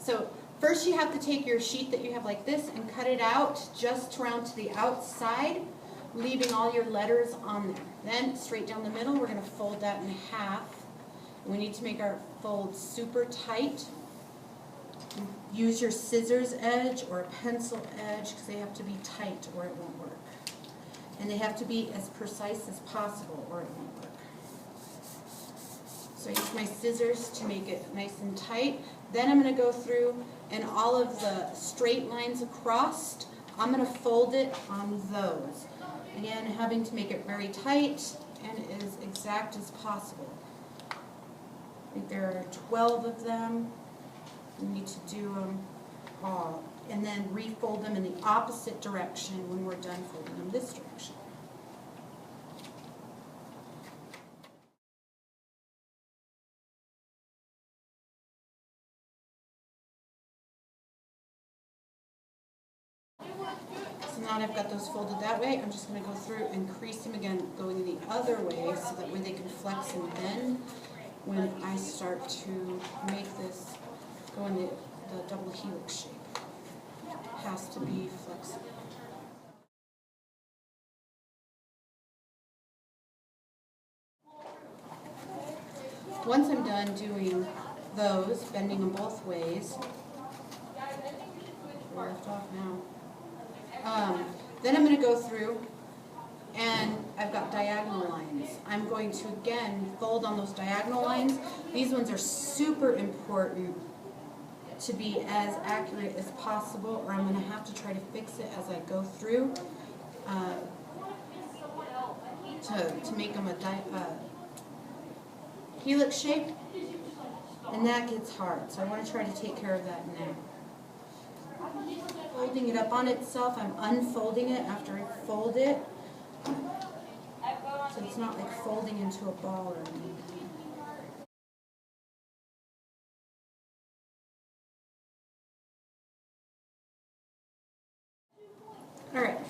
So first you have to take your sheet that you have like this and cut it out just around to the outside, leaving all your letters on there. Then straight down the middle, we're going to fold that in half. We need to make our fold super tight. Use your scissors edge or a pencil edge because they have to be tight or it won't work. And they have to be as precise as possible or it won't work. So I use my scissors to make it nice and tight. Then I'm going to go through and all of the straight lines across, I'm going to fold it on those. Again, having to make it very tight and as exact as possible. I think there are 12 of them. We need to do them all. And then refold them in the opposite direction when we're done folding them this direction. So now that I've got those folded that way, I'm just going to go through and crease them again, going the other way so that way they can flex and bend when I start to make this go in the double helix shape. It has to be flexible. Once I'm done doing those, bending them both ways, we're left off now. Then I'm going to go through and I've got diagonal lines. I'm going to again fold on those diagonal lines. These ones are super important to be as accurate as possible or I'm going to have to try to fix it as I go through to make them a helix shape, and that gets hard, so I want to try to take care of that now. Folding it up on itself, I'm unfolding it after I fold it, so it's not like folding into a ball or anything. Alright,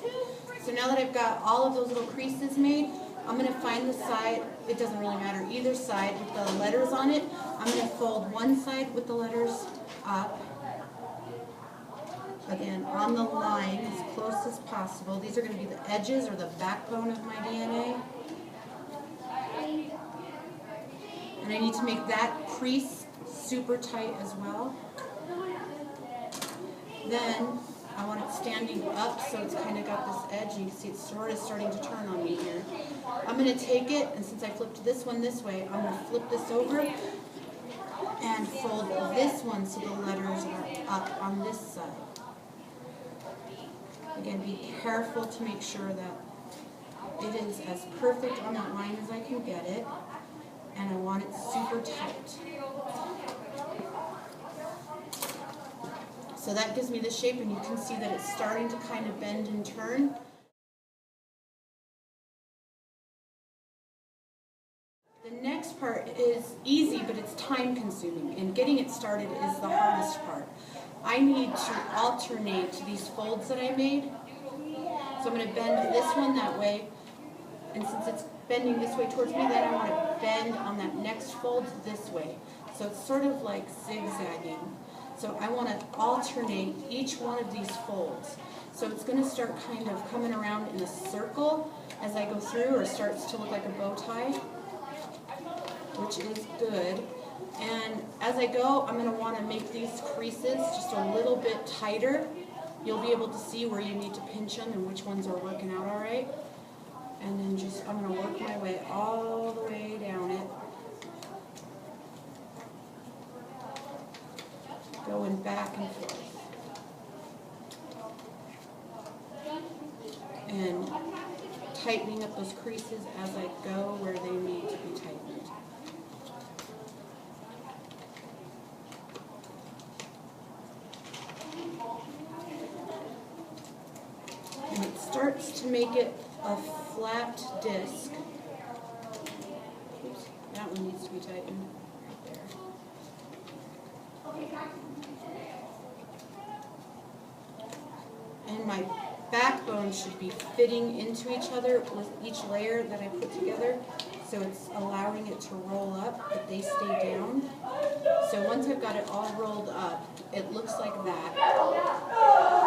so now that I've got all of those little creases made, I'm going to find the side, it doesn't really matter, either side with the letters on it. I'm going to fold one side with the letters up, again on the line as close as possible. These are going to be the edges or the backbone of my DNA. And I need to make that crease super tight as well. Then I want it standing up so it's kind of got this edge. You can see it's sort of starting to turn on me here. I'm going to take it, and since I flipped this one this way, I'm going to flip this over and fold this one so the letters are up on this side. Again, be careful to make sure that it is as perfect on that line as I can get it, and I want it super tight. So that gives me the shape, and you can see that it's starting to kind of bend and turn. The next part is easy, but it's time consuming, and getting it started is the hardest part. I need to alternate these folds that I made. So I'm going to bend this one that way, and since it's bending this way towards me, then I want to bend on that next fold this way. So it's sort of like zigzagging. So I want to alternate each one of these folds. So it's going to start kind of coming around in a circle as I go through, or starts to look like a bow tie, which is good. And as I go, I'm going to want to make these creases just a little bit tighter. You'll be able to see where you need to pinch them and which ones are working out all right. And then just, I'm going to work my way all the way down it. Going back and forth. And tightening up those creases as I go where they need to be tightened. And it starts to make it a flat disc. Oops, that one needs to be tightened right there. And my backbone should be fitting into each other with each layer that I put together, so it's allowing it to roll up, but they stay down. So So once I've got it all rolled up, it looks like that.